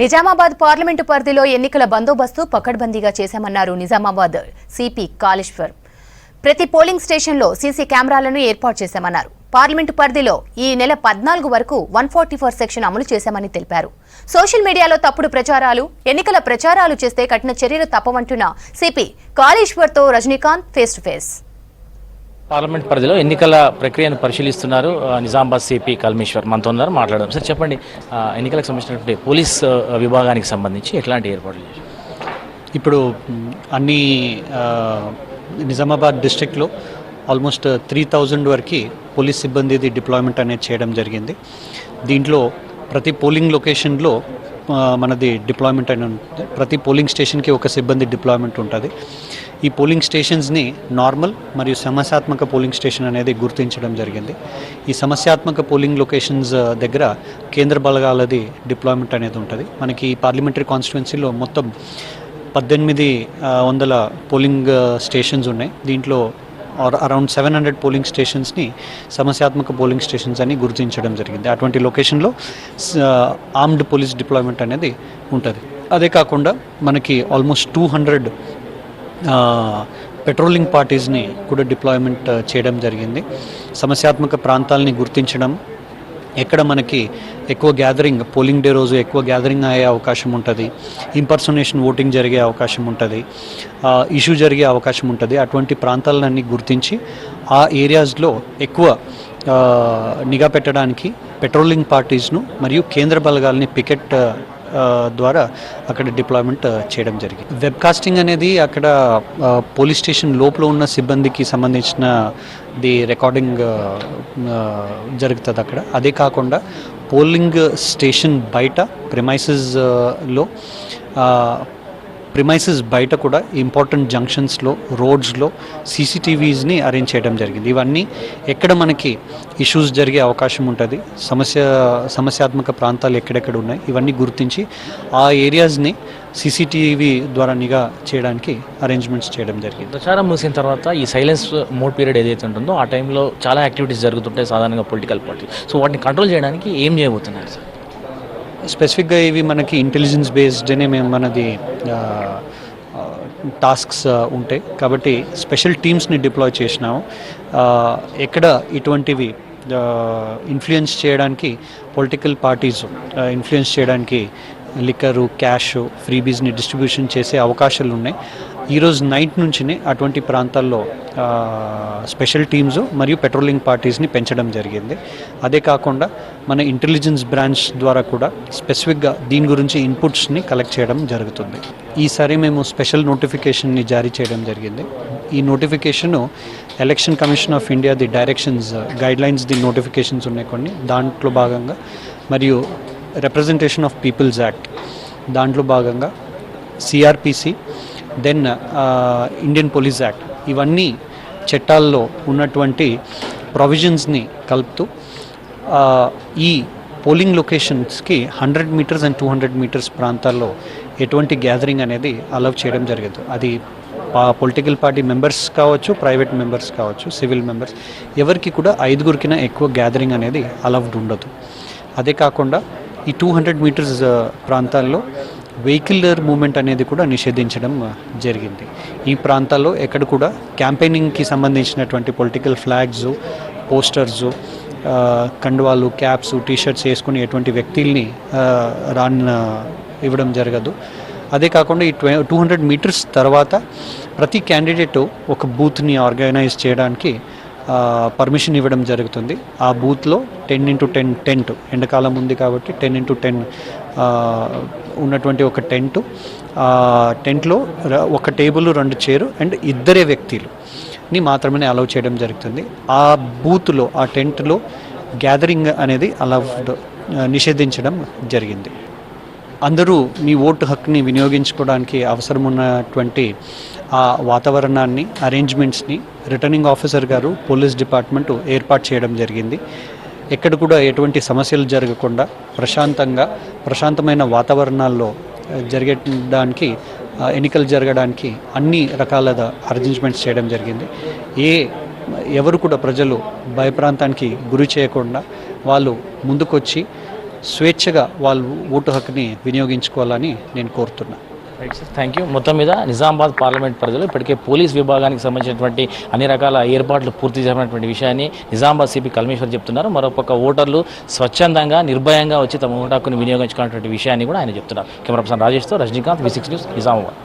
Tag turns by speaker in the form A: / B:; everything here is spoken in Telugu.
A: నిజామాబాద్ పార్లమెంటు పరిధిలో ఎన్నికల బందోబస్తు పకడ్బందీగా చేశామన్నారు నిజామాబాద్ సిపి కాళేశ్వర్. ప్రతి పోలింగ్ స్టేషన్లో సీసీ కెమెరాలను ఏర్పాటు చేశామన్నారు. పార్లమెంటు పరిధిలో ఈ నెల 14 వరకు 144 సెక్షన్ అమలు చేశామని తెలిపారు. సోషల్ మీడియాలో తప్పుడు ప్రచారాలు, ఎన్నికల ప్రచారాలు చేస్తే కఠిన చర్యలు తప్పవంటున్న సిపి కాళేశ్వర్తో Rajinikanth face to face.
B: Parliament పరిధిలో ఎన్నికల ప్రక్రియను పరిశీలిస్తున్నారు నిజామాబాద్ సిపి కాళేశ్వర్. మనతో ఉన్నారు, మాట్లాడదాం. సార్ చెప్పండి, ఎన్నికలకు సంబంధించినటువంటి పోలీస్ విభాగానికి సంబంధించి ఎట్లాంటి ఏర్పాట్లు చేశారు?
C: ఇప్పుడు అన్ని నిజామాబాద్ డిస్ట్రిక్ట్లో ఆల్మోస్ట్ 3000 వరకు పోలీస్ సిబ్బంది డిప్లాయ్మెంట్ అనేది చేయడం జరిగింది. దీంట్లో ప్రతి పోలింగ్ లొకేషన్లో మనది డిప్లాయ్మెంట్ అని ఉంటుంది. ప్రతి పోలింగ్ స్టేషన్కి ఒక సిబ్బంది డిప్లాయ్మెంట్ ఉంటుంది. ఈ పోలింగ్ స్టేషన్స్ని నార్మల్ మరియు సమస్యాత్మక పోలింగ్ స్టేషన్ అనేది గుర్తించడం జరిగింది. ఈ సమస్యాత్మక పోలింగ్ లొకేషన్స్ దగ్గర కేంద్ర బలగాలది డిప్లాయ్మెంట్ అనేది ఉంటుంది. మనకి పార్లమెంటరీ కాన్స్టిట్యున్సీలో మొత్తం 1800 పోలింగ్ స్టేషన్స్ ఉన్నాయి. దీంట్లో అరౌండ్ 700 పోలింగ్ స్టేషన్స్ని సమస్యాత్మక పోలింగ్ స్టేషన్స్ అని గుర్తించడం జరిగింది. అటువంటి లొకేషన్లో ఆర్మ్డ్ పోలీస్ డిప్లాయ్మెంట్ అనేది ఉంటుంది. అదే కాకుండా మనకి ఆల్మోస్ట్ 200 పెట్రోలింగ్ పార్టీస్ని కూడా డిప్లాయ్మెంట్ చేయడం జరిగింది. సమస్యాత్మక ప్రాంతాలని గుర్తించడం, ఎక్కడ మనకి ఎక్కువ గ్యాదరింగ్, పోలింగ్ డే రోజు ఎక్కువ గ్యాదరింగ్ అయ్యే అవకాశం ఉంటుంది, ఇంపర్సనేషన్ ఓటింగ్ జరిగే అవకాశం ఉంటుంది, ఇష్యూ జరిగే అవకాశం ఉంటుంది. అటువంటి ప్రాంతాలన్నీ గుర్తించి ఆ ఏరియాస్లో ఎక్కువ నిఘా పెట్టడానికి పెట్రోలింగ్ పార్టీస్ను మరియు కేంద్ర బలగాల్ని పికెట్ ద్వారా అక్కడ డిప్లాయ్మెంట్ చేయడం జరిగింది. వెబ్కాస్టింగ్ అనేది అక్కడ పోలీస్ స్టేషన్ లోపల ఉన్న సిబ్బందికి సంబంధించిన రికార్డింగ్ జరుగుతుంది అక్కడ. అదే కాకుండా పోలింగ్ స్టేషన్ బయట ప్రిమైసెస్ బయట కూడా ఇంపార్టెంట్ జంక్షన్స్లో, రోడ్స్లో సీసీటీవీస్ని అరేంజ్ చేయడం జరిగింది. ఇవన్నీ ఎక్కడ మనకి ఇష్యూస్ జరిగే అవకాశం ఉంటుంది, సమస్యాత్మక ప్రాంతాలు ఎక్కడెక్కడ ఉన్నాయి, ఇవన్నీ గుర్తించి ఆ ఏరియాస్ని సీసీటీవీ ద్వారా నిఘా చేయడానికి అరేంజ్మెంట్స్ చేయడం జరిగింది.
B: ప్రచారం ముగిసిన తర్వాత ఈ సైలెన్స్ మోడ్ పీరియడ్ ఏదైతే ఉంటుందో ఆ టైంలో చాలా యాక్టివిటీస్ జరుగుతుంటాయి సాధారణంగా పొలిటికల్ పార్టీ. సో వాటిని కంట్రోల్ చేయడానికి ఏం చేయబోతున్నారు సార్?
C: స్పెసిఫిక్గా ఇవి మనకి ఇంటెలిజెన్స్ బేస్డ్నే మేము మనది టాస్క్స్ ఉంటాయి కాబట్టి స్పెషల్ టీమ్స్ని డిప్లాయ్ చేసినాము. ఎక్కడ ఇటువంటివి ఇన్ఫ్లుయెన్స్ చేయడానికి, పొలిటికల్ పార్టీస్ ఇన్ఫ్లుయెన్స్ చేయడానికి లిక్కరు, క్యాష్, ఫ్రీబీస్ని డిస్ట్రిబ్యూషన్ చేసే అవకాశాలు ఉన్నాయి. ఈరోజు నైట్ నుంచినే అటువంటి ప్రాంతాల్లో స్పెషల్ టీమ్స్ మరియు పెట్రోలింగ్ పార్టీస్ని పెంచడం జరిగింది. అదే కాకుండా మన ఇంటెలిజెన్స్ బ్రాంచ్ ద్వారా కూడా స్పెసిఫిక్గా దీని గురించి ఇన్పుట్స్ని కలెక్ట్ చేయడం జరుగుతుంది. ఈసారి మేము స్పెషల్ నోటిఫికేషన్ని జారీ చేయడం జరిగింది. ఈ notification election commission of India directions, guidelines, notifications ఉన్నాయి కొన్ని, దాంట్లో భాగంగా మరియు రిప్రజెంటేషన్ ఆఫ్ పీపుల్స్ యాక్ట్ దాంట్లో భాగంగా CrPC, then Indian police act, ఇవన్నీ చట్టాల్లో ఉన్నటువంటి ప్రొవిజన్స్ని కలుపుతూ ఈ పోలింగ్ లొకేషన్స్కి 100 మీటర్స్ అండ్ 200 మీటర్స్ ప్రాంతాల్లో ఎటువంటి గ్యాదరింగ్ అనేది అలౌ చేయడం జరిగదు. అది పొలిటికల్ పార్టీ మెంబర్స్ కావచ్చు, ప్రైవేట్ మెంబర్స్ కావచ్చు, సివిల్ మెంబర్స్, ఎవరికి కూడా 5గురికినా ఎక్కువ గ్యాదరింగ్ అనేది అలౌడ్ ఉండదు. అదే కాకుండా ఈ 200 మీటర్స్ ప్రాంతాల్లో వెహికలర్ మూమెంట్ అనేది కూడా నిషేధించడం జరిగింది. ఈ ప్రాంతాల్లో ఎక్కడ కూడా క్యాంపెయినింగ్కి సంబంధించినటువంటి పొలిటికల్ ఫ్లాగ్స్, పోస్టర్స్, కండువాలు, క్యాప్స్, టీషర్ట్స్ వేసుకుని ఎటువంటి వ్యక్తుల్ని ఇవ్వడం జరగదు. అదే కాకుండా ఈ 200 మీటర్స్ తర్వాత ప్రతి క్యాండిడేటు ఒక బూత్ని ఆర్గనైజ్ చేయడానికి పర్మిషన్ ఇవ్వడం జరుగుతుంది. ఆ బూత్లో 10x10 టెంట్, ఎండాకాలం ఉంది కాబట్టి 10x10 ఉన్నటువంటి ఒక టెంట్లో ఒక టేబుల్, 2 చైరు అండ్ 2 వ్యక్తులని మాత్రమే అలౌ చేయడం జరుగుతుంది. ఆ బూత్లో, ఆ టెంట్లో గ్యాదరింగ్ అనేది నిషేధించడం జరిగింది. అందరూ మీ ఓటు హక్కుని వినియోగించుకోవడానికి అవసరం ఉన్నటువంటి ఆ వాతావరణాన్ని, అరేంజ్మెంట్స్ని రిటర్నింగ్ ఆఫీసర్ గారు, పోలీస్ డిపార్ట్మెంటు ఏర్పాటు చేయడం జరిగింది. ఎక్కడ కూడా ఎటువంటి సమస్యలు జరగకుండా ప్రశాంతమైన వాతావరణాల్లో జరగడానికి, ఎన్నికలు జరగడానికి అన్ని రకాల అరేంజ్మెంట్స్ చేయడం జరిగింది. ఎవరు కూడా ప్రజలు భయప్రాంతానికి గురి చేయకుండా వాళ్ళు ముందుకొచ్చి స్వేచ్ఛగా వాళ్ళు ఓటు హక్కుని వినియోగించుకోవాలని నేను కోరుతున్నా.
B: Right sir, thank you. మొత్తం మీద నిజామాబాద్ పార్లమెంట్ పరిధిలో ఇప్పటికే పోలీస్ విభాగానికి సంబంధించినటువంటి అన్ని రకాల ఏర్పాట్లు పూర్తి చేసినటువంటి విషయాన్ని నిజామాబాద్ సిపి కల్మేశ్వర్ చెప్తున్నారు. మరోపక్క ఓటర్లు స్వచ్ఛందంగా నిర్భయంగా వచ్చి తమ ఓటు హక్కును వినియోగించుకున్నటువంటి విషయాన్ని కూడా ఆయన చెప్తున్నారు. కెమెరా పర్సన్ రాజేష్తో రజనీకాంత్, V6 న్యూస్, నిజామాబాద్.